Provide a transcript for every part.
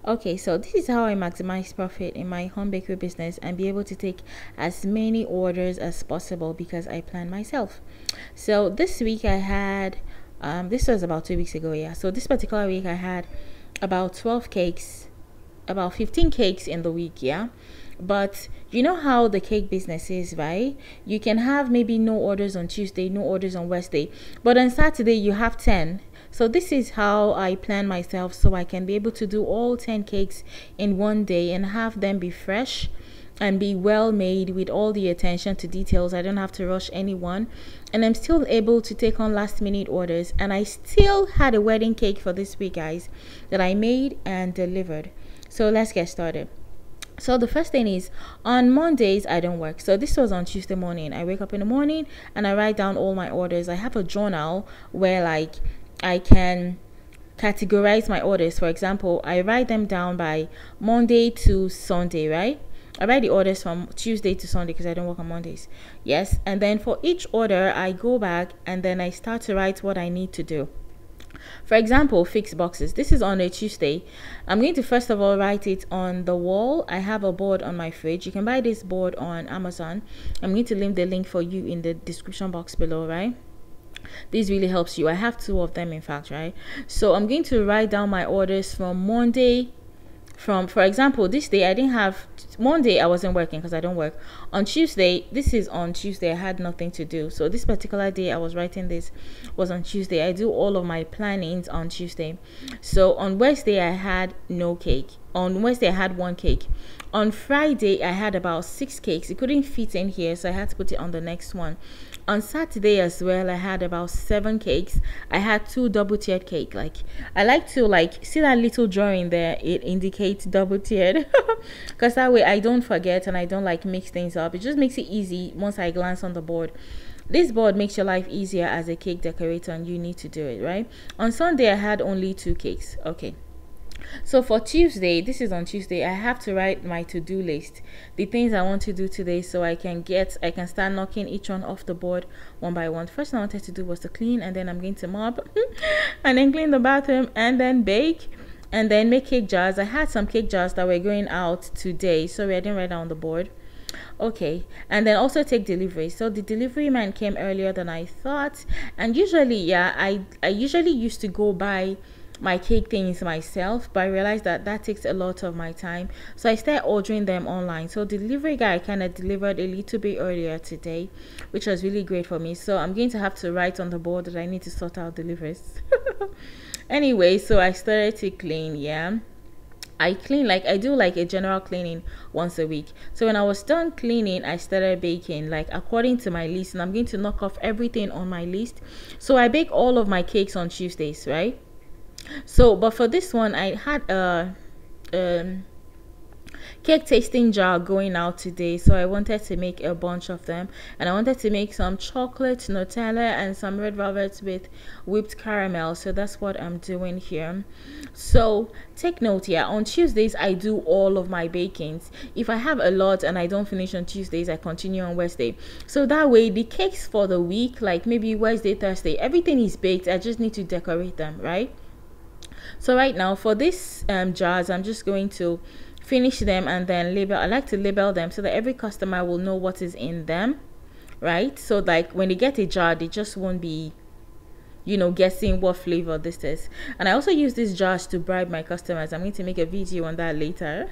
Okay, so this is how I maximize profit in my home bakery business and be able to take as many orders as possible because I plan myself. So this week I had, this was about 2 weeks ago, yeah. So this particular week I had about 12 cakes, about 15 cakes in the week, yeah. But you know how the cake business is, right? You can have maybe no orders on Tuesday, no orders on Wednesday, but on Saturday you have 10. So this is how I plan myself so I can be able to do all 10 cakes in one day and have them be fresh and be well made with all the attention to details. I don't have to rush anyone, and I'm still able to take on last minute orders. And I still had a wedding cake for this week, guys, that I made and delivered. So let's get started. So the first thing is, on Mondays I don't work. So this was on Tuesday morning. I wake up in the morning and I write down all my orders. I have a journal where like I can categorize my orders. For example, I write them down by Monday to Sunday, right? I write the orders from Tuesday to Sunday because I don't work on Mondays. Yes, and then for each order I go back and then I start to write what I need to do. For example, fix boxes. This is on a Tuesday. I'm going to first of all write it on the wall. I have a board on my fridge. You can buy this board on Amazon. I'm going to leave the link for you in the description box below, right? This really helps you. I have 2 of them, in fact, right? So I'm going to write down my orders from Monday. For example, this day I didn't have, Monday I wasn't working because I don't work. On Tuesday, this is on Tuesday, I had nothing to do. So this particular day I was writing this was on Tuesday. I do all of my plannings on Tuesday. So on Wednesday I had no cake. On Wednesday I had 1 cake. On Friday I had about 6 cakes. It couldn't fit in here, so I had to put it on the next one. On Saturday as well I had about 7 cakes. I had 2 double-tiered cake. Like, I like to see that little drawing there, it indicates double-tiered because that way I don't forget and I don't mix things up. It just makes it easy once I glance on the board. This board makes your life easier as a cake decorator, and you need to do it, right? On Sunday I had only 2 cakes. Okay, so for Tuesday, this is on Tuesday, I have to write my to-do list, the things I want to do today, so I can start knocking each one off the board one by one. First thing I wanted to do was to clean, and then I'm going to mop and then clean the bathroom and then bake and then make cake jars. I had some cake jars that were going out today, so I didn't write down on the board. Okay, and then also take delivery. So the delivery man came earlier than I thought, and usually, yeah, I usually used to go buy my cake things myself, but I realized that takes a lot of my time, so I started ordering them online. So the delivery guy kind of delivered a little bit earlier today, which was really great for me. So I'm going to have to write on the board that I need to sort out deliveries. Anyway, so I started to clean. Yeah, I clean, I do a general cleaning once a week. So when I was done cleaning, I started baking according to my list, and I'm going to knock off everything on my list. So I bake all of my cakes on Tuesdays, right? So but for this one I had a cake tasting jar going out today, so I wanted to make a bunch of them, and I wanted to make some chocolate, Nutella, and some red velvet with whipped caramel. So that's what I'm doing here. So take note, yeah, on Tuesdays I do all of my bakings. If I have a lot and I don't finish on Tuesdays, I continue on Wednesday. So that way the cakes for the week, maybe Wednesday, Thursday, everything is baked. I just need to decorate them, right? So right now for this jars, I'm just going to finish them and then label. I like to label them so that every customer will know what is in them, right? So when they get a jar, they just won't be guessing what flavor this is. And I also use these jars to bribe my customers. I'm going to make a video on that later.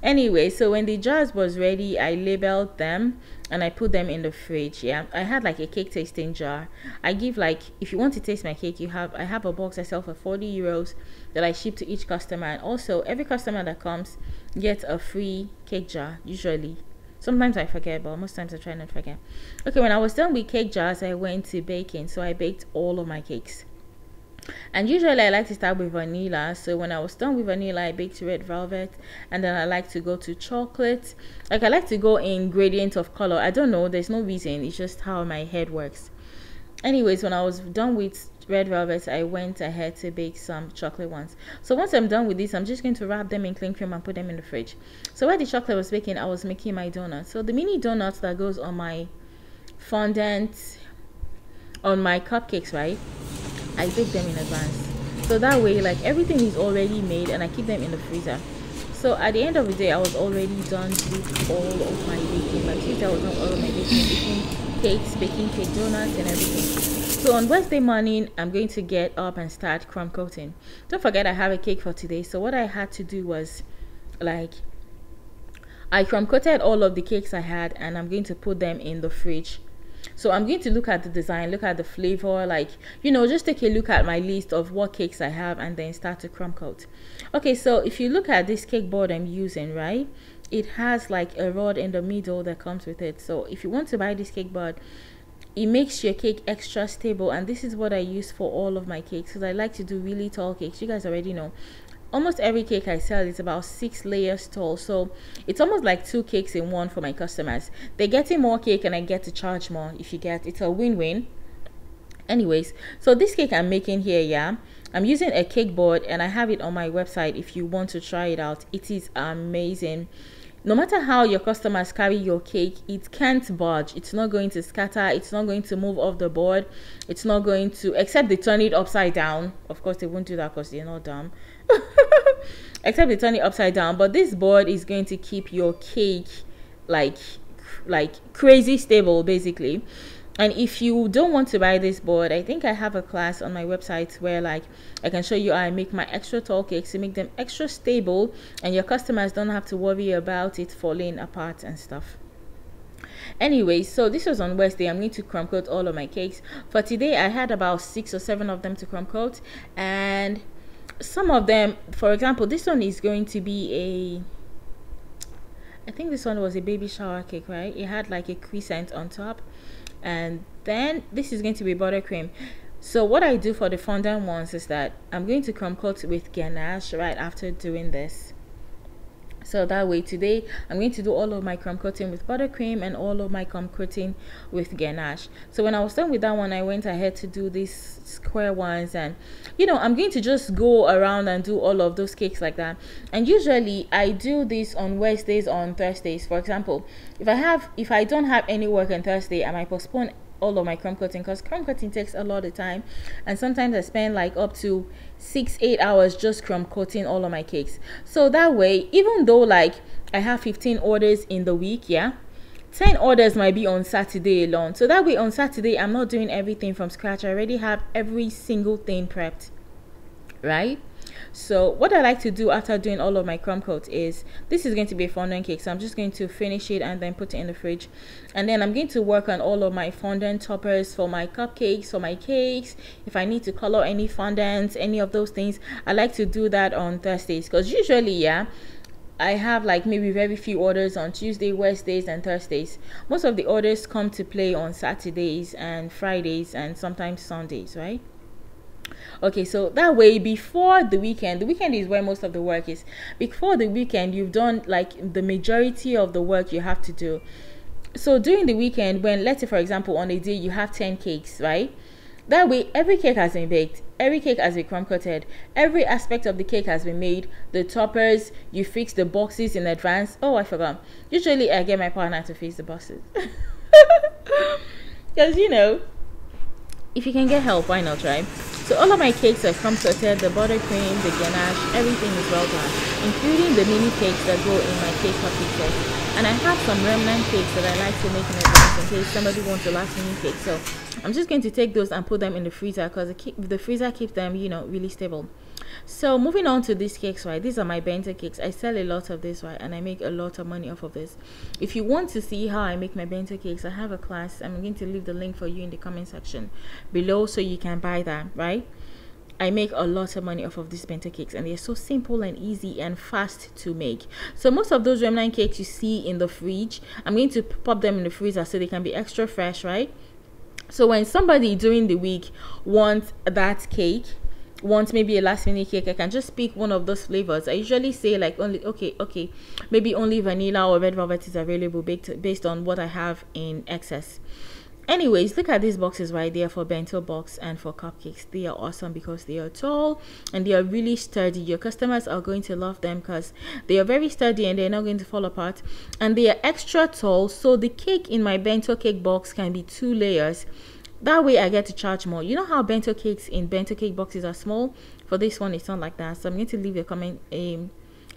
Anyway, so when the jars was ready, I labeled them and I put them in the fridge. Yeah, I had a cake tasting jar. I give if you want to taste my cake, I have a box I sell for 40 euros that I ship to each customer, and also every customer that comes gets a free cake jar usually. Sometimes I forget, but most times I try not to forget. Okay, when I was done with cake jars, I went to baking. So I baked all of my cakes. And usually I like to start with vanilla. So when I was done with vanilla, I baked red velvet, and then I like to go to chocolate. I like to go in gradient of color. I don't know, there's no reason, it's just how my head works. Anyways, when I was done with red velvet, I went ahead to bake some chocolate ones. So once I'm done with this, I'm just going to wrap them in cling film and put them in the fridge. So while the chocolate was baking, I was making my donuts. So the mini donuts that goes on my fondant, on my cupcakes, right? I bake them in advance. So that way, like, everything is already made and I keep them in the freezer. So at the end of the day, I was already done with all of my baking. By Tuesday, I was done with all of my baking cakes, baking cake donuts and everything. So on Wednesday morning, I'm going to get up and start crumb coating. Don't forget, I have a cake for today. So what I had to do was, like, I crumb coated all of the cakes I had and I'm going to put them in the fridge. So I'm going to look at the design, look at the flavor, like, you know, just take a look at my list of what cakes I have and then start to crumb coat. Okay, so if you look at this cake board I'm using, right, it has like a rod in the middle that comes with it. So if you want to buy this cake board, it makes your cake extra stable, and this is what I use for all of my cakes because I like to do really tall cakes. You guys already know. Almost every cake I sell is about 6 layers tall, so it's almost like 2 cakes in one for my customers. They're getting more cake and I get to charge more. If you get, it's a win-win. Anyways, so this cake I'm making here, yeah, I'm using a cake board and I have it on my website if you want to try it out. It is amazing. No matter how your customers carry your cake, it can't budge. It's not going to scatter. It's not going to move off the board. It's not going to, except they turn it upside down. Of course, they won't do that because they're not dumb. Except they turn it upside down. But this board is going to keep your cake like crazy stable, basically. And if you don't want to buy this board, I think I have a class on my website where, like, I can show you how I make my extra tall cakes to make them extra stable and your customers don't have to worry about it falling apart and stuff. Anyway, so this was on Wednesday. I'm going to crumb coat all of my cakes. For today, I had about 6 or 7 of them to crumb coat, and some of them, for example, this one is going to be I think this one was a baby shower cake, right? It had like a crescent on top. And then this is going to be buttercream. So what I do for the fondant ones is that I'm going to crumb coat with ganache right after doing this. So that way today I'm going to do all of my crumb coating with buttercream and all of my crumb coating with ganache. So when I was done with that one, I went ahead to do these square ones, and you know, I'm going to just go around and do all of those cakes like that. And usually I do this on Wednesdays or on Thursdays. For example, if I don't have any work on Thursday, I might postpone all of my crumb coating because crumb coating takes a lot of time, and sometimes I spend like up to 6-8 hours just crumb coating all of my cakes. So that way, even though like I have 15 orders in the week, yeah, 10 orders might be on Saturday alone. So that way on Saturday I'm not doing everything from scratch. I already have every single thing prepped, right? So what I like to do after doing all of my crumb coat is, this is going to be a fondant cake, so I'm just going to finish it and then put it in the fridge. And then I'm going to work on all of my fondant toppers for my cupcakes, for my cakes. If I need to color any fondants, any of those things, I like to do that on Thursdays because usually, yeah, I have like maybe very few orders on Tuesday, Wednesdays and Thursdays. Most of the orders come to play on Saturdays and Fridays and sometimes Sundays, right? Okay, so that way before the weekend is where most of the work is. Before the weekend, you've done like the majority of the work you have to do. So during the weekend, when, let's say for example, on a day you have 10 cakes, right? That way every cake has been baked, every cake has been crumb coated, every aspect of the cake has been made. The toppers, you fix the boxes in advance. Oh, I forgot. Usually I get my partner to fix the boxes because, you know, if you can get help, why not, right? So all of my cakes are crumb coated, the buttercream, the ganache, everything is well done, including the mini cakes that go in my cake cupcake set. And I have some remnant cakes that I like to make in advance in case somebody wants a last minute cake. So I'm just going to take those and put them in the freezer because the freezer keeps them, you know, really stable. So moving on to these cakes, right? These are my bento cakes. I sell a lot of this, right? And I make a lot of money off of this. If you want to see how I make my bento cakes, I have a class. I'm going to leave the link for you in the comment section below so you can buy that, right? I make a lot of money off of these bento cakes, and they're so simple and easy and fast to make. So most of those remnant cakes you see in the fridge, I'm going to pop them in the freezer so they can be extra fresh, right? So when somebody during the week wants that cake, wants maybe a last minute cake, I can just pick one of those flavors. I usually say like only okay, maybe only vanilla or red velvet is available based on what I have in excess. Anyways, look at these boxes right there for bento box and for cupcakes. They are awesome because they are tall and they are really sturdy. Your customers are going to love them because they are very sturdy and they're not going to fall apart, and they are extra tall, so the cake in my bento cake box can be 2 layers. That way I get to charge more. You know how bento cakes in bento cake boxes are small? for this one, it's not like that. So I'm going to leave a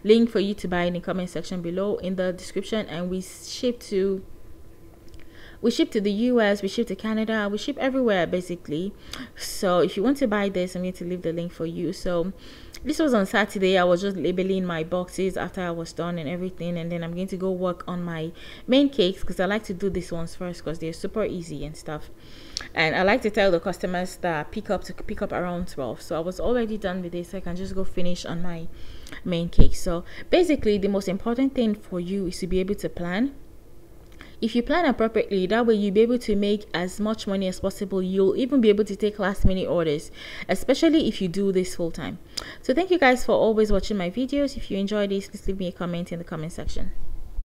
link for you to buy in the comment section below in the description. And we ship to the US, we ship to Canada, we ship everywhere basically. So if you want to buy this, I'm going to leave the link for you. So this was on Saturday. I was just labeling my boxes after I was done and everything, and then I'm going to go work on my main cakes because I like to do these ones first because they're super easy and stuff. And I like to tell the customers that pick up around 12. So I was already done with this, so I can just go finish on my main cake. So basically the most important thing for you is to be able to plan. If you plan appropriately, that way you'll be able to make as much money as possible. You'll even be able to take last minute orders, especially if you do this full time. So thank you guys for always watching my videos. If you enjoyed this, please leave me a comment in the comment section.